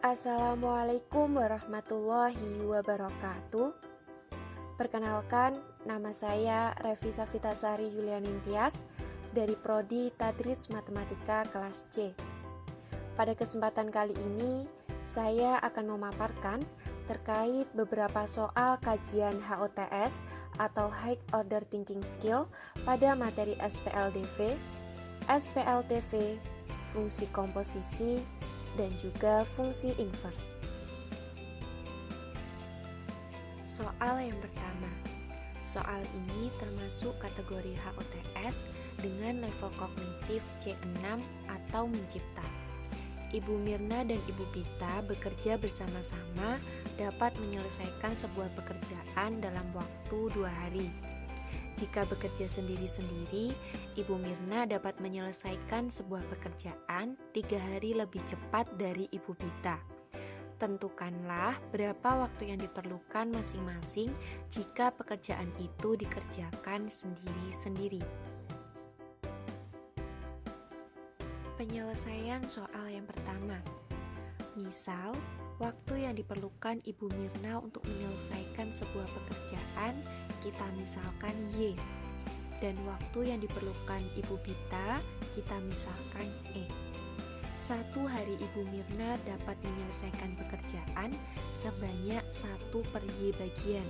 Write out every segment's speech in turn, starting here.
Assalamualaikum warahmatullahi wabarakatuh. Perkenalkan, nama saya Revi Safitasari Yulianintias dari Prodi Tadris Matematika kelas C. Pada kesempatan kali ini, saya akan memaparkan terkait beberapa soal kajian HOTS atau High Order Thinking Skill pada materi SPLDV, SPLTV, fungsi komposisi, dan juga fungsi inverse. Soal yang pertama. Soal ini termasuk kategori HOTS dengan level kognitif C6 atau mencipta. Ibu Mirna dan Ibu Pita bekerja bersama-sama dapat menyelesaikan sebuah pekerjaan dalam waktu 2 hari. Jika bekerja sendiri-sendiri, Ibu Mirna dapat menyelesaikan sebuah pekerjaan 3 hari lebih cepat dari Ibu Pita. Tentukanlah berapa waktu yang diperlukan masing-masing jika pekerjaan itu dikerjakan sendiri-sendiri. Penyelesaian soal yang pertama. Misal, waktu yang diperlukan Ibu Mirna untuk menyelesaikan sebuah pekerjaan kita misalkan Y, dan waktu yang diperlukan Ibu Pita kita misalkan E. 1 hari Ibu Mirna dapat menyelesaikan pekerjaan sebanyak 1 per Y bagian,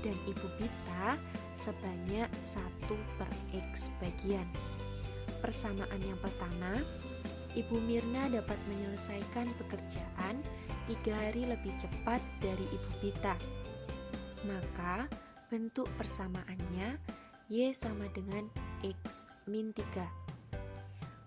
dan Ibu Pita sebanyak 1 per X bagian. Persamaan yang pertama, Ibu Mirna dapat menyelesaikan pekerjaan 3 hari lebih cepat dari Ibu Pita. Maka, bentuk persamaannya Y sama dengan X min 3.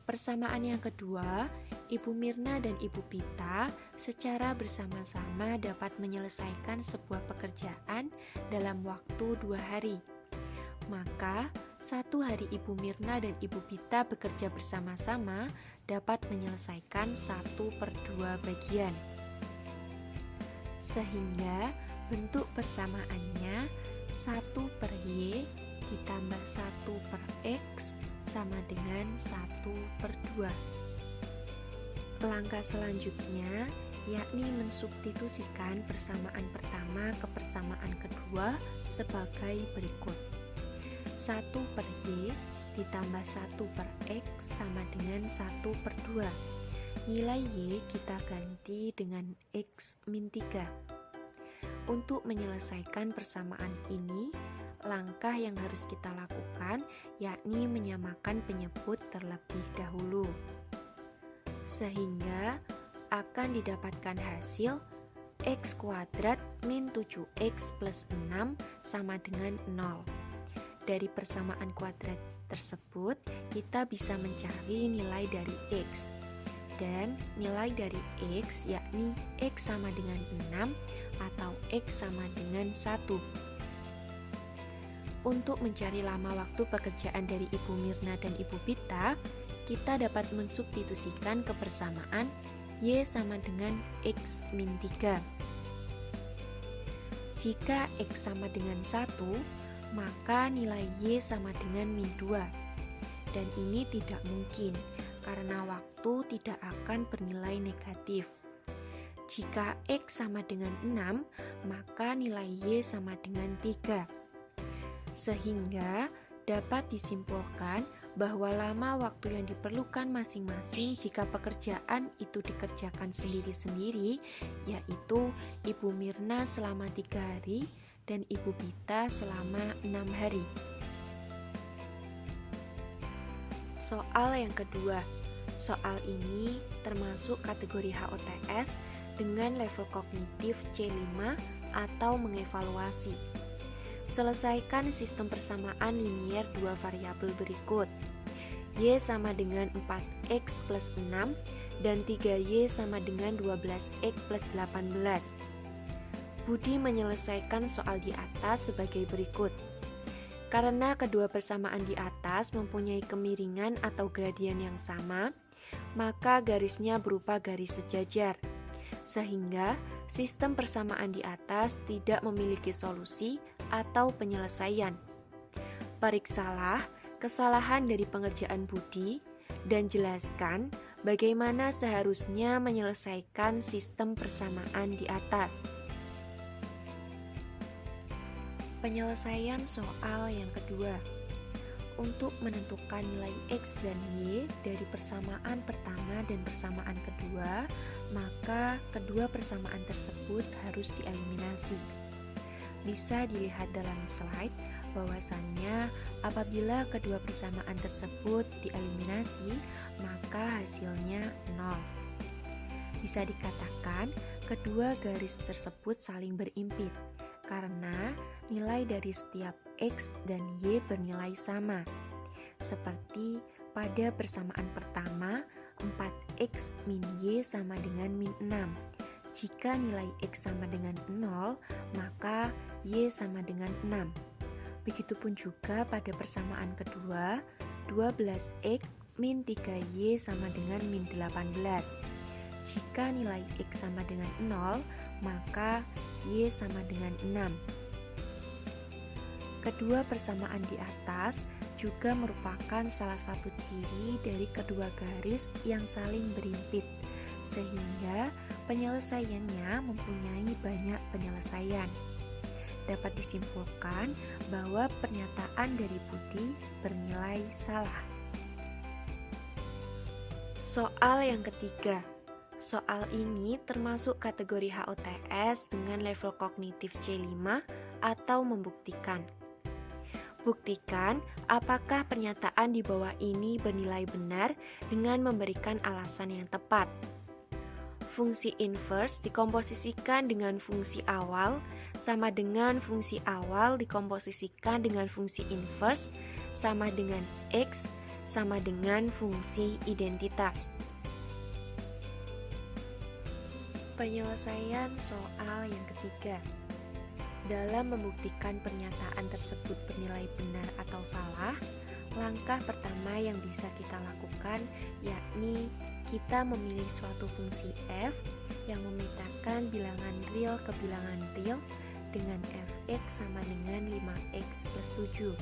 Persamaan yang kedua, Ibu Mirna dan Ibu Pita secara bersama-sama dapat menyelesaikan sebuah pekerjaan dalam waktu 2 hari. Maka, 1 hari Ibu Mirna dan Ibu Pita bekerja bersama-sama dapat menyelesaikan 1 per 2 bagian. Sehingga, bentuk persamaannya 1 per Y ditambah 1 per X sama dengan 1 per 2. Langkah selanjutnya yakni mensubstitusikan persamaan pertama ke persamaan kedua sebagai berikut. 1 per Y ditambah 1 per X sama dengan 1 per 2. Nilai Y kita ganti dengan X min 3. Untuk menyelesaikan persamaan ini, langkah yang harus kita lakukan yakni menyamakan penyebut terlebih dahulu. Sehingga akan didapatkan hasil X kuadrat min 7X plus 6 sama dengan 0. Dari persamaan kuadrat tersebut, kita bisa mencari nilai dari X. Dan nilai dari X yakni X sama dengan 6 atau X sama dengan 1. Untuk mencari lama waktu pekerjaan dari Ibu Mirna dan Ibu Pita, kita dapat mensubstitusikan ke persamaan Y sama dengan X min 3. Jika X sama dengan 1, maka nilai Y sama dengan min 2. Dan ini tidak mungkin, karena waktu tidak akan bernilai negatif. Jika X sama dengan 6, maka nilai Y sama dengan 3. Sehingga dapat disimpulkan bahwa lama waktu yang diperlukan masing-masing jika pekerjaan itu dikerjakan sendiri-sendiri, yaitu Ibu Mirna selama 3 hari dan Ibu Pita selama 6 hari. Soal yang kedua. Soal ini termasuk kategori HOTS dengan level kognitif C5 atau mengevaluasi. Selesaikan sistem persamaan linier 2 variabel berikut. Y sama dengan 4X plus 6 dan 3Y sama dengan 12X plus 18. Budi menyelesaikan soal di atas sebagai berikut. Karena kedua persamaan di atas mempunyai kemiringan atau gradian yang sama, maka garisnya berupa garis sejajar. Sehingga sistem persamaan di atas tidak memiliki solusi atau penyelesaian. Periksalah kesalahan dari pengerjaan Budi dan jelaskan Bagaimana seharusnya menyelesaikan sistem persamaan di atas? Penyelesaian soal yang kedua. Untuk menentukan nilai X dan Y dari persamaan pertama dan persamaan kedua, maka kedua persamaan tersebut harus dieliminasi. Bisa dilihat dalam slide bahwasannya apabila kedua persamaan tersebut dieliminasi, maka hasilnya 0. Bisa dikatakan kedua garis tersebut saling berimpit karena nilai dari setiap X dan Y bernilai sama. Seperti pada persamaan pertama, 4X min Y sama dengan min 6. Jika nilai X sama dengan 0, maka Y sama dengan 6. Begitupun juga pada persamaan kedua, 12X min 3Y sama dengan min 18. Jika nilai X sama dengan 0, maka Y sama dengan 6. Kedua persamaan di atas juga merupakan salah satu ciri dari kedua garis yang saling berimpit, sehingga penyelesaiannya mempunyai banyak penyelesaian. Dapat disimpulkan bahwa pernyataan dari Budi bernilai salah. Soal yang ketiga. Soal ini termasuk kategori HOTS dengan level kognitif C5 atau membuktikan. Buktikan apakah pernyataan di bawah ini bernilai benar dengan memberikan alasan yang tepat. Fungsi inverse dikomposisikan dengan fungsi awal sama dengan fungsi awal dikomposisikan dengan fungsi inverse sama dengan X sama dengan fungsi identitas. Penyelesaian soal yang ketiga. Dalam membuktikan pernyataan tersebut bernilai benar atau salah, langkah pertama yang bisa kita lakukan yakni kita memilih suatu fungsi f yang memetakan bilangan real ke bilangan real dengan fx sama dengan 5x plus 7.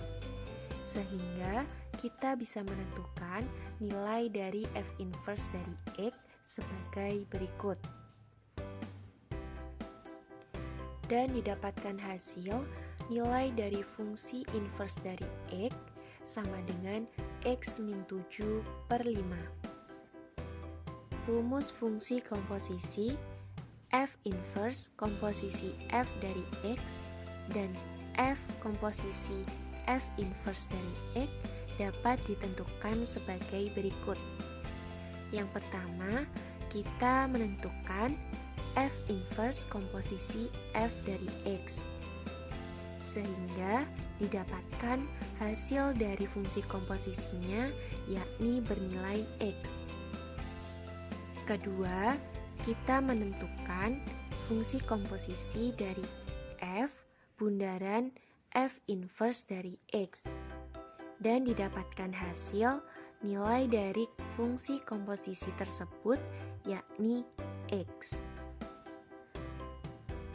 Sehingga kita bisa menentukan nilai dari f inverse dari x sebagai berikut. Dan didapatkan hasil nilai dari fungsi inverse dari X sama dengan X min 7 per 5. Rumus fungsi komposisi F inverse komposisi F dari X dan F komposisi F inverse dari X dapat ditentukan sebagai berikut. Yang pertama, kita menentukan F inverse komposisi F dari X, sehingga didapatkan hasil dari fungsi komposisinya yakni bernilai X. Kedua, kita menentukan fungsi komposisi dari F bundaran F inverse dari X, dan didapatkan hasil nilai dari fungsi komposisi tersebut yakni X.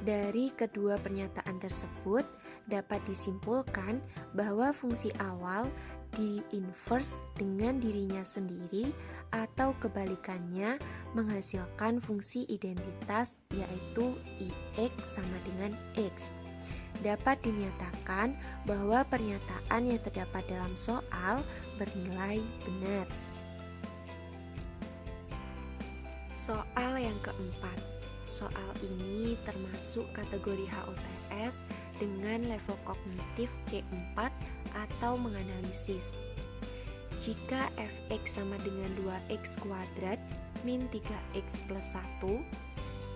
Dari kedua pernyataan tersebut dapat disimpulkan bahwa fungsi awal di-inverse dengan dirinya sendiri atau kebalikannya menghasilkan fungsi identitas yaitu IX sama dengan X. Dapat dinyatakan bahwa pernyataan yang terdapat dalam soal bernilai benar. Soal yang keempat. Soal ini termasuk kategori HOTS dengan level kognitif C4 atau menganalisis. Jika fx sama dengan 2x kuadrat min 3x plus 1,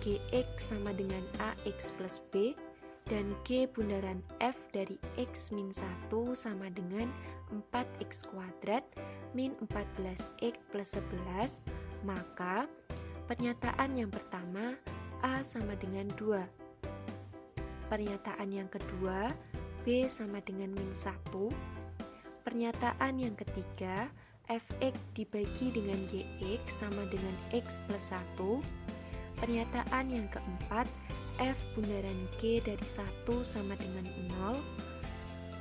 gx sama dengan ax plus b, dan g bundaran f dari x min 1 sama dengan 4x kuadrat min 14x plus 11, maka pernyataan yang pertama A sama dengan 2. Pernyataan yang kedua, B sama dengan min 1. Pernyataan yang ketiga, fx dibagi dengan gx sama dengan x plus 1. Pernyataan yang keempat, f bundaran g dari 1 sama dengan 0.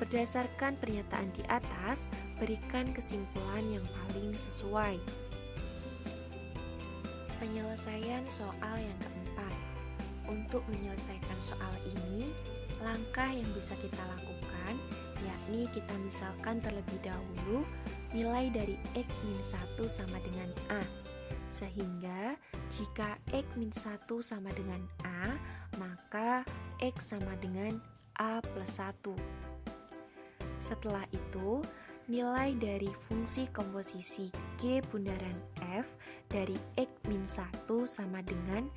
Berdasarkan pernyataan di atas, berikan kesimpulan yang paling sesuai. Penyelesaian soal yang keempat. Untuk menyelesaikan soal ini, langkah yang bisa kita lakukan yakni kita misalkan terlebih dahulu nilai dari X-1 sama dengan A. Sehingga jika X-1 sama dengan A, maka X sama dengan A plus 1. Setelah itu, nilai dari fungsi komposisi G bundaran F dari X-1 sama dengan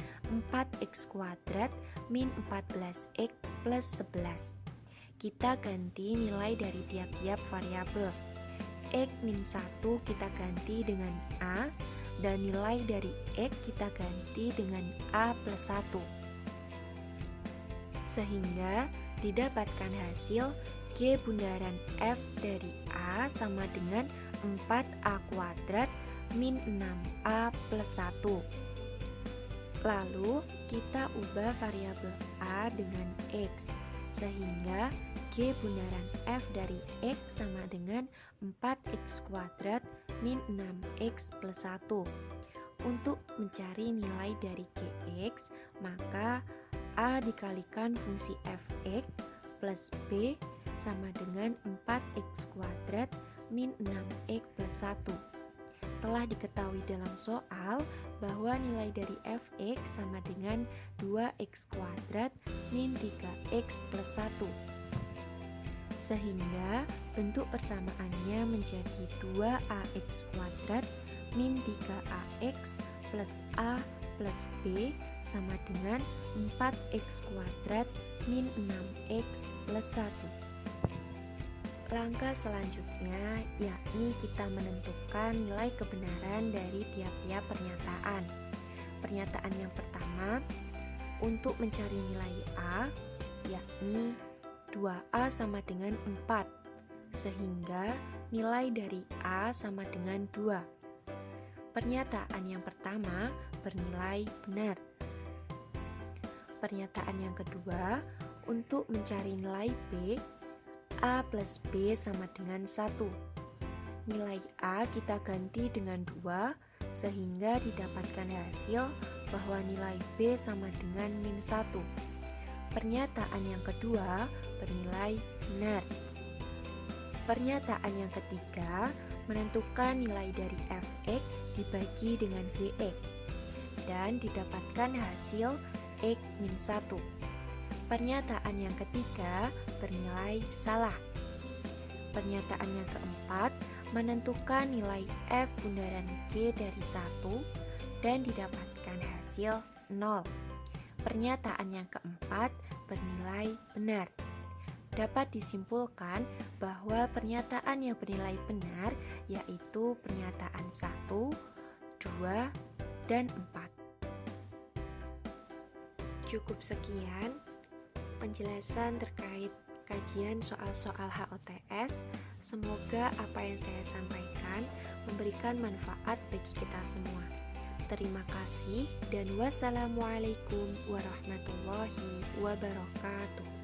4X kuadrat min 14X plus 11. Kita ganti nilai dari tiap-tiap variabel. X-1 kita ganti dengan A, dan nilai dari X kita ganti dengan A plus 1. Sehingga didapatkan hasil G bundaran F dari A sama dengan 4A kuadrat min 6A plus 1. Lalu kita ubah variabel A dengan X, sehingga G bundaran F dari X sama dengan 4X kuadrat min 6X plus 1. Untuk mencari nilai dari Gx, maka A dikalikan fungsi Fx plus B sama dengan 4X kuadrat min 6X plus 1. Telah diketahui dalam soal bahwa nilai dari Fx sama dengan 2X kuadrat min 3X plus 1. Sehingga bentuk persamaannya menjadi 2ax kuadrat min 3ax plus a plus b sama dengan 4x kuadrat min 6x plus 1. Langkah selanjutnya yakni kita menentukan nilai kebenaran dari tiap-tiap pernyataan. Pernyataan yang pertama, untuk mencari nilai A, yakni 2A sama dengan 4, sehingga nilai dari A sama dengan 2. Pernyataan yang pertama bernilai benar. Pernyataan yang kedua, untuk mencari nilai B, A plus B sama dengan 1. Nilai A kita ganti dengan 2, sehingga didapatkan hasil bahwa nilai B sama dengan min 1. Pernyataan yang kedua bernilai benar. Pernyataan yang ketiga menentukan nilai dari Fx dibagi dengan Gx dan didapatkan hasil X min 1. Pernyataan yang ketiga bernilai salah. Pernyataan yang keempat menentukan nilai F bundaran G dari 1 dan didapatkan hasil 0. Pernyataan yang keempat bernilai benar. Dapat disimpulkan bahwa pernyataan yang bernilai benar yaitu pernyataan 1, 2, dan 4. Cukup sekian penjelasan terkait kajian soal-soal HOTS. Semoga apa yang saya sampaikan memberikan manfaat bagi kita semua. Terima kasih dan wassalamualaikum warahmatullahi wabarakatuh.